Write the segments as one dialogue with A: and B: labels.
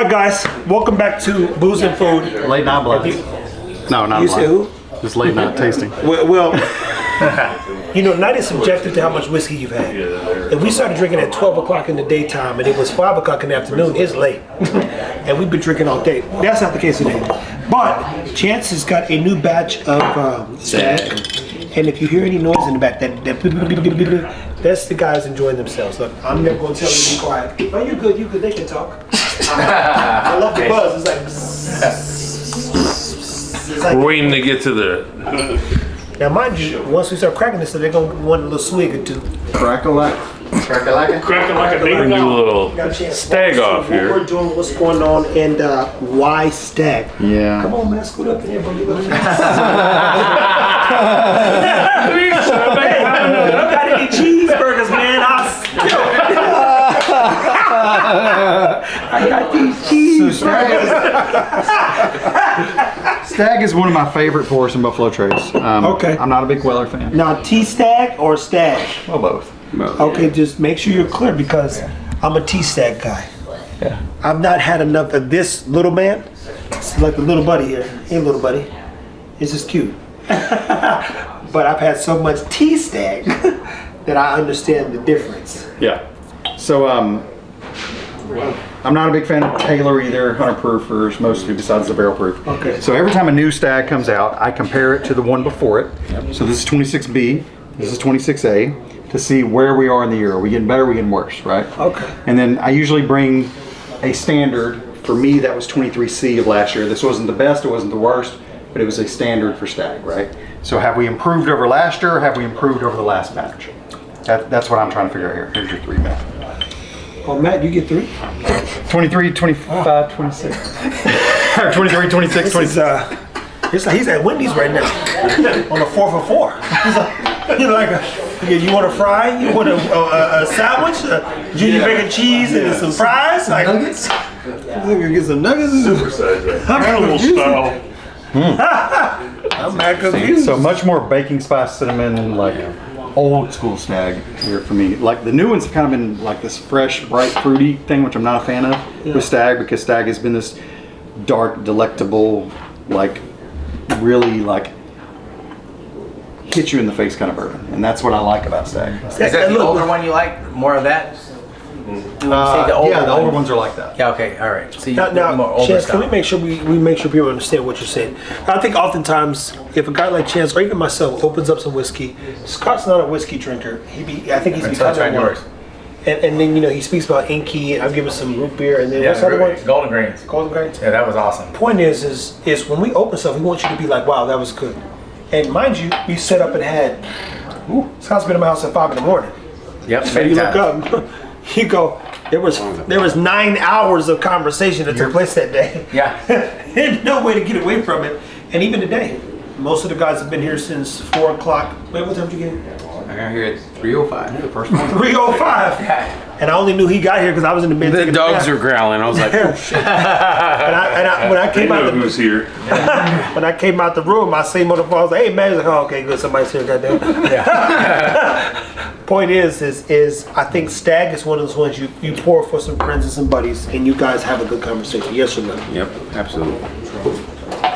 A: right, guys, welcome back to Booze and Food.
B: Late night blind. No, not
A: You
B: blind.
A: say who?
B: Just late night tasting.
A: Well, you know, night is subjective to how much whiskey you've had. If we started drinking at 12 o'clock in the daytime and it was 5 o'clock in the afternoon, it's late. And we've been drinking all day. That's not the case today. But Chance has got a new batch of Stagg. And if you hear any noise in the back, that's the guys enjoying themselves. Look, I'm never going to tell you to be quiet. Oh, you're good, they can talk. I love the buzz. It's like bzzz.
C: We're waiting to get to the...
A: Now, mind you, once we start cracking this, they're going to want a little swig or two.
B: Cracking like
C: Cracking like a baby. Do a little Stagg off
A: what
C: here.
A: we're doing, what's going on, and why Stagg?
B: Yeah.
A: Come on, man, scoot up in here, bro. You hey, I got any cheeseburgers, man. I got these cheeseburgers.
B: Stagg is one of my favorite pours in Buffalo Trace.
A: Okay.
B: I'm not a big Weller fan.
A: Now, T-Stagg or Stagg?
B: Well, both.
A: Okay, just make sure you're clear because I'm a T-Stagg guy.
B: Yeah.
A: I've not had enough of this little man. It's like the little buddy here. Hey, little buddy. This is cute. But I've had so much T-Stagg that I understand the difference.
B: Yeah. So, I'm not a big fan of Taylor either, 100 proofers, mostly besides the barrel proof.
A: Okay.
B: So every time a new Stagg comes out, I compare it to the one before it. So this is 26B, this is 26A, to see where we are in the year. Are we getting better, are we getting worse, right?
A: Okay.
B: And then I usually bring a standard. For me, that was 23C of last year. This wasn't the best, it wasn't the worst, but it was a standard for Stagg, right? So have we improved over last year, or have we improved over the last batch? That's what I'm trying to figure out here. Here's your 3, Matt.
A: Oh, Matt, you get 3?
B: 23, 25, 26. 23, 26, 27.
A: It's like he's at Wendy's right now on a 4 for 4. You want a fry? You want a sandwich? Junior bacon cheese and some fries? Like, nuggets? Get some nuggets?
C: Animal style.
A: I'm mad confused.
B: So much more baking spice, cinnamon, like old school Stagg here for me. Like the new ones have kind of been like this fresh, bright, fruity thing, which I'm not a fan of with Stagg, because Stagg has been this dark, delectable, like really like hit you in the face kind of bourbon, and that's what I like about Stagg.
D: Is that the older one you like? More of that?
B: Yeah, the older ones are like that.
D: Yeah, okay, all right. So
A: Now, Chance, can we make sure we make sure people understand what you're saying? I think oftentimes, if a guy like Chance or even myself opens up some whiskey, Scott's not a whiskey drinker. I think he's becoming one. And then he speaks about Inky, and I'm giving some root beer, and then what's the other one?
D: Golden Grains.
A: Golden Grains.
D: Yeah, that was awesome.
A: Point is when we open stuff, we want you to be like, wow, that was good. And mind you, we set up and had. Scott's been in my house at 5 in the morning.
D: Yep.
A: So you look up. You go, there was 9 hours of conversation that took place that day.
D: Yeah.
A: There's no way to get away from it. And even today, most of the guys have been here since 4 o'clock. Wait, what time did you get?
D: I got here at 3:05. The first one.
A: 3:05. And I only knew he got here because I was in the bed.
C: The dogs were growling. I was like, oh shit.
A: When I came out
C: who's here.
A: when I came out the room, I seen on the phone. I was like, hey man, he's like, oh, okay, good, somebody's here, goddamn. Yeah. Point is I think Stagg is one of those ones you pour for some friends and some buddies, and you guys have a good conversation. Yes or no?
C: Yep, absolutely.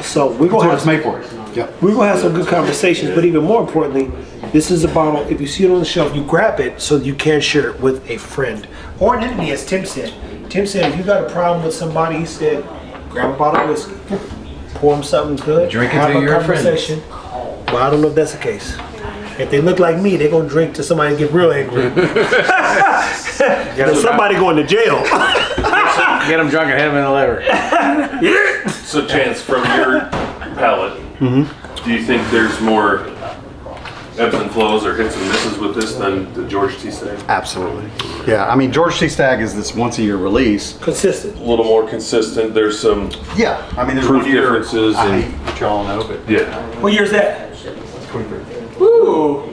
A: So we're gonna have
B: made for it. Yep.
A: We're gonna have some good conversations, but even more importantly, this is a bottle. If you see it on the shelf, you grab it so you can share it with a friend or an enemy, as Tim said. Tim said, if you got a problem with somebody, he said, grab a bottle of whiskey, pour them something good,
D: Drink it
A: have
D: to
A: a
D: your
A: conversation. Well, I don't know if that's the case. If they look like me, they're gonna drink to somebody and get real angry. Somebody going to jail.
D: Get them drunk and hit them in the liver.
C: So, Chance, from your palate, do you think there's more ebbs and flows or hits and misses with this than the George T. Stagg?
B: Absolutely. Yeah, I mean, George T. Stagg is this once-a-year release.
A: Consistent.
C: A little more consistent. The's some
B: I mean, there's
C: proof
B: one year,
C: differences.
B: I
C: And,
B: hate what y'all know, but
C: yeah.
A: What year's that?
B: 23.
A: Woo!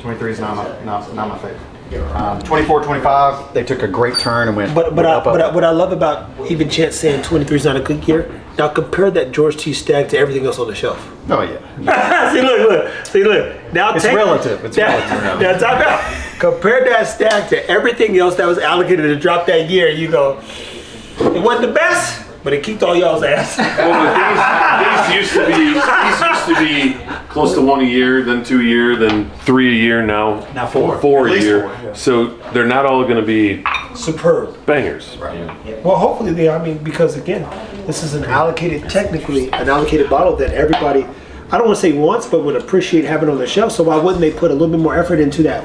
B: 23 is not my favorite. 24, 25, they took a great turn and went
A: But
B: up.
A: what I love about even Chance saying 23 is not a good year. Now compare that George T. Stagg to everything else on the shelf.
B: Oh yeah.
A: See look. Now
B: It's relative. It's relative.
A: Now time out. Compare that Stagg to everything else that was allocated to drop that year. You go, It wasn't the best, but it kicked all y'all's ass.
C: Well, these used to be close to 1 a year, then 2 a year, then 3 a year. Now
B: 4.
C: Four
B: At
C: a
B: least
C: year.
B: 4, yeah.
C: So they're not all going to be
A: Superb.
C: bangers.
A: Well, hopefully they are. I mean, because again, this is technically an allocated bottle that everybody, I don't want to say wants, but would appreciate having on the shelf. So why wouldn't they put a little bit more effort into that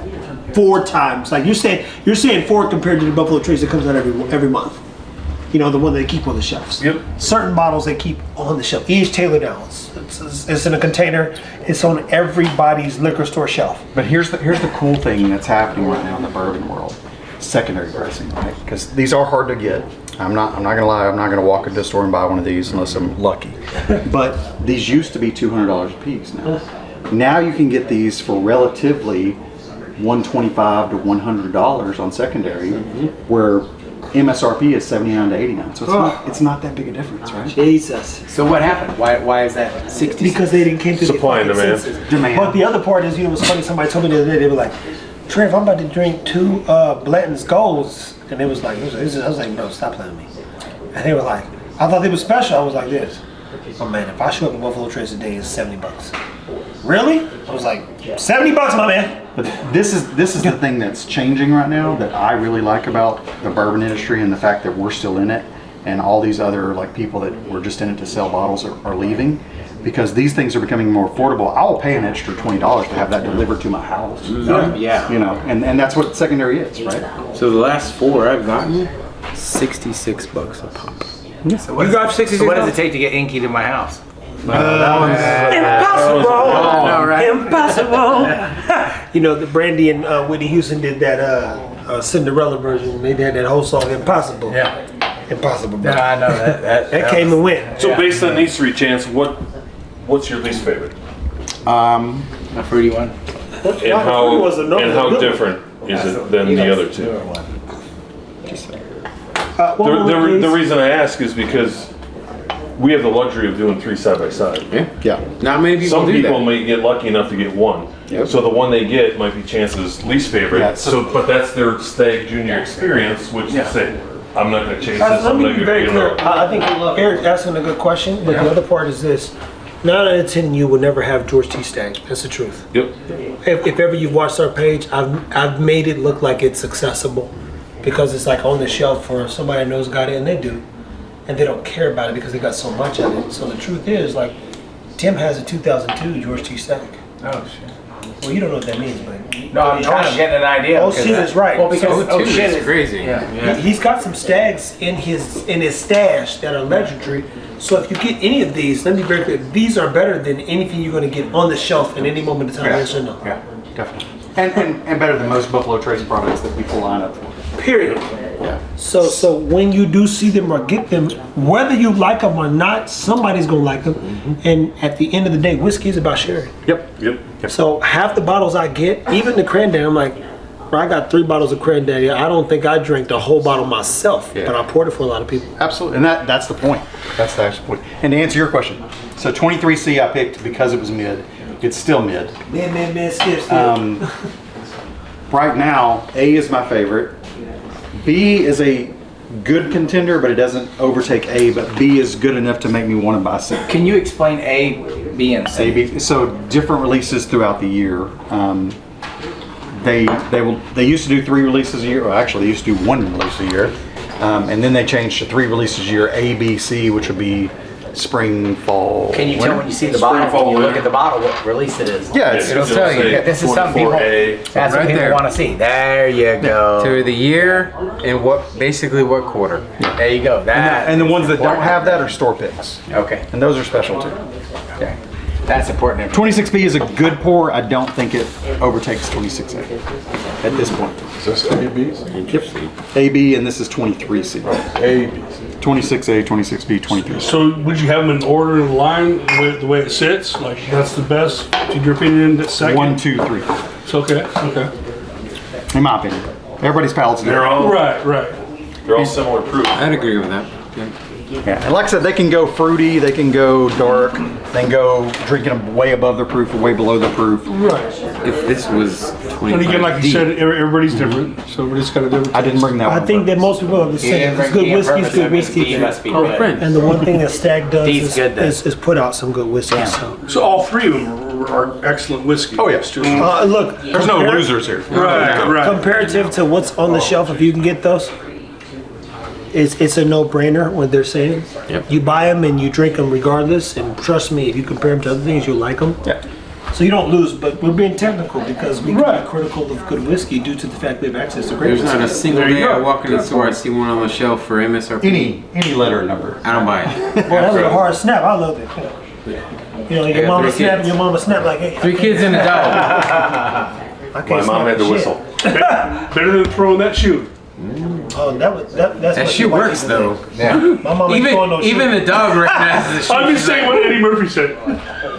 A: 4 times? Like you're saying 4 compared to the Buffalo Trace that comes out every month. You know, the one they keep on the shelves.
C: Yep.
A: Certain bottles they keep on the shelf. Each tailored down. It's in a container. It's on everybody's liquor store shelf.
B: But here's the cool thing that's happening right now in the bourbon world: secondary pricing, right? Because these are hard to get. I'm not gonna lie. I'm not gonna walk into the store and buy one of these unless I'm lucky. But these used to be $200 a piece. Now you can get these for relatively $125 to $100 on secondary, where MSRP is $79 to $89. So it's not that big a difference, right?
A: Jesus.
D: So what happened? Why is that 60?
A: Because they didn't came to
C: Supply and
A: the fucking
C: demand.
A: senses.
B: Demand.
A: But the other part is, you know, what's funny, somebody told me the other day, they were like, Trev, I'm about to drink 2 Blanton's Golds. And it was like, I was like, bro, stop playing with me. And they were like, I thought they were special. I was like this. Oh man, if I show up at Buffalo Trace today, it's $70. Really? I was like, $70, my man.
B: But this is the thing that's changing right now that I really like about the bourbon industry, and the fact that we're still in it, and all these other like people that were just in it to sell bottles are leaving, because these things are becoming more affordable. I will pay an extra $20 to have that delivered to my house.
D: Yeah.
B: You know, and that's what secondary is, right?
E: So the last 4 I've gotten, $66 a pop.
D: So what,
A: You got 66
D: so what does it take to get Inky to my house?
A: Impossible.
D: know, right?
A: Impossible. You know, the Brandy and Whitney Houston did that Cinderella version. They had that whole song, Impossible.
D: Yeah.
A: Impossible. Bro.
D: Yeah, I know that.
A: That came and went.
C: So based on these 3 chants, what's your least favorite?
D: A fruity one.
C: And how different is it than the other 2? The reason I ask is because we have the luxury of doing 3 side by side.
B: Yeah.
E: Not many people
C: Some
E: do
C: people
E: that.
C: may get lucky enough to get 1.
B: Yep.
C: So the one they get might be Chance's least favorite.
B: Yeah,
C: But that's their Stagg Junior experience, which is say, I'm not going to chase this.
A: Let
C: I'm
A: me
C: going
A: be
C: to
A: very
C: get
A: clear.
C: it.
A: I think Eric's asking a good question, but the other part is this. 9 out of 10 you will never have George T. Stagg. That's the truth.
C: Yep.
A: If ever you've watched our page, I've made it look like it's accessible because it's like on the shelf for somebody that knows got it, and they do. And they don't care about it because they got so much of it. So the truth is, like, Tim has a 2002 George T. Stagg.
D: Oh shit.
A: Well, you don't know what that means, but
D: No, I'm trying to get an idea.
A: Oh,
D: because
A: shit
D: that-
A: is right.
D: Well, because
A: So,
E: Shit is crazy.
D: Yeah.
A: He's got some stags in his stash that are legendary. So if you get any of these, let me be very clear, these are better than anything you're going to get on the shelf at any moment in time. Yes or no?
B: Yeah, definitely. And better than most Buffalo Trace products that people line up for.
A: Period.
B: Yeah.
A: So when you do see them or get them, whether you like them or not, somebody's gonna like them. And at the end of the day, whiskey is about sharing.
C: Yep.
A: So half the bottles I get, even the cranberry, I'm like, bro, I got 3 bottles of cranberry. I don't think I drank the whole bottle myself,
B: Yeah.
A: but I poured it for a lot of people.
B: Absolutely, and that's the point. That's the actual point. And to answer your question, so 23C I picked because it was mid. It's still mid.
A: Man, skip.
B: Right now, A is my favorite. B is a good contender, but it doesn't overtake A. But B is good enough to make me want to buy C.
D: Can you explain A, B, and C?
B: A, B. So different releases throughout the year. They used to do 3 releases a year. Well, actually, they used to do 1 release a year, and then they changed to 3 releases a year. A, B, C, which would be spring, fall.
D: Can you
B: winter.
D: tell when you see the
C: Spring,
D: bottle,
C: fall,
D: when you look
C: winter.
D: at the bottle, what release it is?
B: Yeah, it's,
E: It'll tell you.
D: Yeah, this is something people,
C: 44A.
D: that's what
E: Right
D: people
E: there.
D: want to see. There you go.
E: To the year and basically what quarter.
D: There you go. That
B: and the
D: is
B: ones that don't
D: important.
B: have that are store picks,
D: Okay.
B: and those are special too.
D: Okay. That's important information.
B: 26B is a good pour. I don't think it overtakes 26A at this point.
F: Is this ABs?
B: Yep. AB, and this is 23C.
F: ABs.
B: 26A, 26B, 23C.
G: So would you have them in order in line with the way it sits? Like that's the best, in your opinion, that's second?
B: 1, 2, 3.
G: It's okay.
B: In my opinion. Everybody's palate's
C: They're
B: different.
C: all
G: Right.
C: they're all similar proof.
E: I'd agree with that.
B: Yeah, and like I said, they can go fruity, they can go dark, they can go drinking them way above their proof or way below their proof.
G: Right.
E: If this was 25
G: And again, like you
E: deep,
G: said, everybody's different, so everybody's got a different.
B: I didn't bring that one.
A: I think that most people are the same. It's good whiskey, it's good whiskey.
E: Oh, friend.
A: And the one thing that Stagg does
D: Deep's good then.
A: is put out some good whiskey. So.
G: So all three of them are excellent whiskey.
B: Oh, yeah.
G: It's just-
A: Look,
B: There's no losers here.
G: Right, right.
A: comparative to what's on the shelf, if you can get those, it's a no-brainer when they're saying.
E: Yep.
A: You buy them and you drink them regardless, and trust me, if you compare them to other things, you'll like them.
B: Yeah.
A: So you don't lose, but we're being technical because we can be critical of good whiskey due to the fact we have access to great
E: There's
A: whiskey.
E: not a single
G: There you
E: day
G: go.
E: I walk in the store, I see one on the shelf for MSRP.
B: Any letter and number.
E: I don't buy it.
A: Well, that was a hard snap. I love it. You know, your
E: got
A: mama
E: 3
A: snap
E: kids.
A: and your mama snap like, hey,
E: 3 kids and a dog.
A: I can't
C: My mom
A: snap
C: had to
A: shit.
C: whistle.
G: Better than throwing that shoe.
A: Oh, that's
E: That
A: what
E: shit
A: you like
E: works
A: to
E: though.
D: Yeah.
A: do. My mama ain't throwing no
E: Even
A: shit.
E: the dog recognizes the shit.
G: I'm just saying what Eddie Murphy said.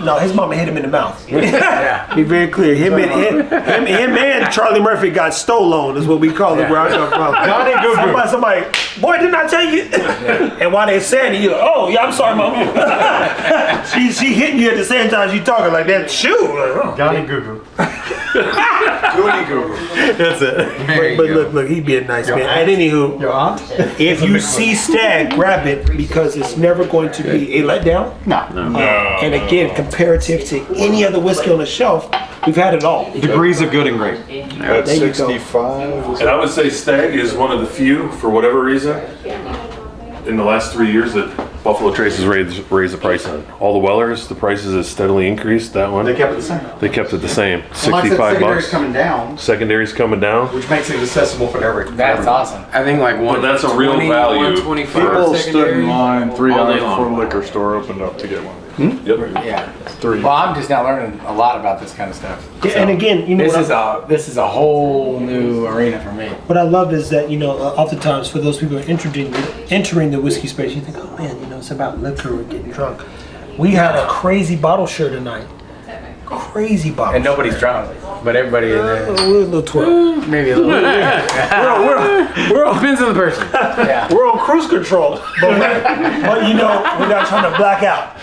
A: No, his mama hit him in the mouth.
D: Yeah.
A: Be very clear. Him and Charlie Murphy got stolen, is what we call it where I come from.
B: Johnny Goo
A: Somebody, boy, didn't I tell you? And while they're saying it, you're like, oh, yeah, I'm sorry, mama. she hitting you at the same time she talking like that. Shoot. Like, oh.
B: Johnny Goo Goo. That's it.
E: There you
A: But
E: go.
A: look, he being nice, man. And anywho,
B: Your aunt?
A: if you see Stagg, grab it because it's never going to be a letdown.
B: No.
A: And again, comparative to any other whiskey on the shelf, we've had it all.
B: Degrees of good and great.
F: At
A: There you go.
F: 65.
C: And I would say Stagg is one of the few, for whatever reason, in the last 3 years that Buffalo Trace has raised the price on. All the Wellers, the prices have steadily increased. That one,
B: They kept it the same.
C: they kept it the same.
B: And like I said,
C: 65
B: secondary's
C: bucks.
B: coming down,
C: Secondary's coming down.
B: which makes it accessible for everyone.
D: That's awesome.
E: I think like one.
C: that's a real value.
E: 125
F: People stood
E: secondary.
F: in line 3
E: All day
F: hours before
E: long.
F: the liquor store opened up to get one.
C: Yep.
D: Yeah.
F: 3.
D: Well, I'm just now learning a lot about this kind of stuff.
A: Yeah, and again, you know
D: This is a whole new arena for me.
A: what I love is that, you know, oftentimes for those people who are entering the whiskey space, you think, oh man, you know, it's about liquor or getting drunk. We had a crazy bottle share tonight. Crazy bottle.
D: And nobody's drunk, but everybody in there.
A: We're a little 12.
D: Maybe a little.
A: We're on,
E: Depends on the person.
D: Yeah.
A: we're on cruise control, but you know, we're not trying to black out.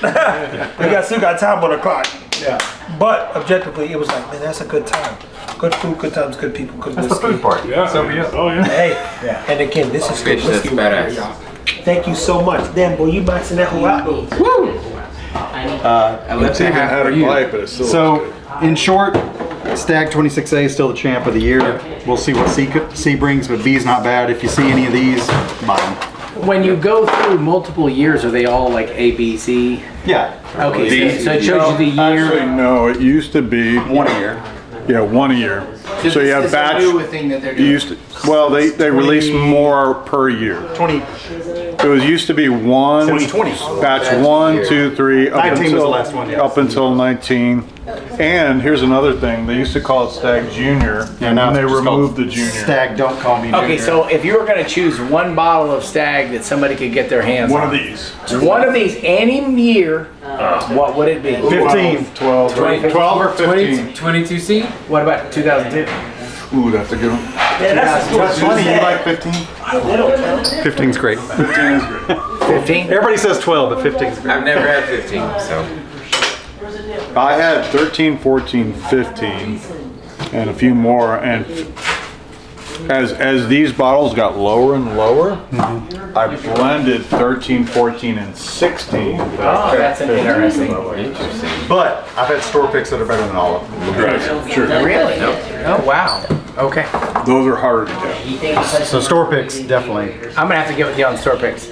A: We still got time on the clock.
D: Yeah.
A: But objectively, it was like, man, that's a good time. Good food, good times, good people, good
B: That's the
A: whiskey.
B: food part.
G: Yeah.
B: So be it.
G: Oh yeah.
A: Hey,
D: Yeah.
A: and again, this is good
E: Fish, that's
A: whiskey right here,
E: badass.
A: y'all. Thank you so much. Damn, boy, you maxing that whole out.
E: I left
F: It's
E: that
F: even
E: half
F: had
E: for
F: a
E: you.
F: bite, but it's still.
B: So, in short, Stagg 26A is still the champ of the year. We'll see what C brings, but B is not bad. If you see any of these, buy them.
D: When you go through multiple years, are they all like A, B, C?
B: Yeah,
D: Okay,
C: B.
D: so it shows you the year.
F: Actually, no, it used to be
B: 1 a year.
F: Yeah, 1 a year. So you have batch.
D: thing that they're
F: You used to, well, they release more per year.
B: 20.
F: It was used to be one.
B: Since 20.
F: Batch 1, 2, 3. Up
B: 19 was
F: until,
B: the last one, yeah.
F: Up until 19. And here's another thing. They used to call it Stagg Junior.
B: Yeah, now
F: and they
B: it's just called
F: removed the Junior.
B: Stagg, don't call me
D: Okay,
B: Junior.
D: so if you were going to choose one bottle of Stagg that somebody could get their hands
F: One
D: on,
F: of these.
D: one of these, any year, what would it be?
B: 15.
F: 12 or 15.
E: 22C?
D: What about 2002?
F: Ooh, that's a good one.
A: Yeah,
B: That's funny, you like 15?
A: They don't count.
B: 15's great.
F: 15 is great.
D: 15?
B: Everybody says 12, but 15's great.
E: I've never had 15, so.
F: I had 13, 14, 15, and a few more. And as these bottles got lower and lower, I blended 13, 14, and 16.
D: Oh, that's interesting.
E: Interesting.
B: But I've had store picks that are better than all of them.
D: Really? Oh, wow. Okay.
F: Those are harder to get.
B: So store picks, definitely.
D: I'm going to have to get with you on store picks.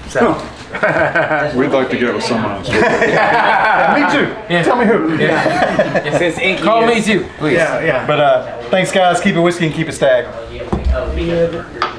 D: So.
F: We'd like to get with someone else.
B: Me too. Tell me who.
D: Since Inky
E: Call me
D: is-
E: too, please.
B: But thanks guys, keep it whiskey and keep it Stagg.
A: Yeah.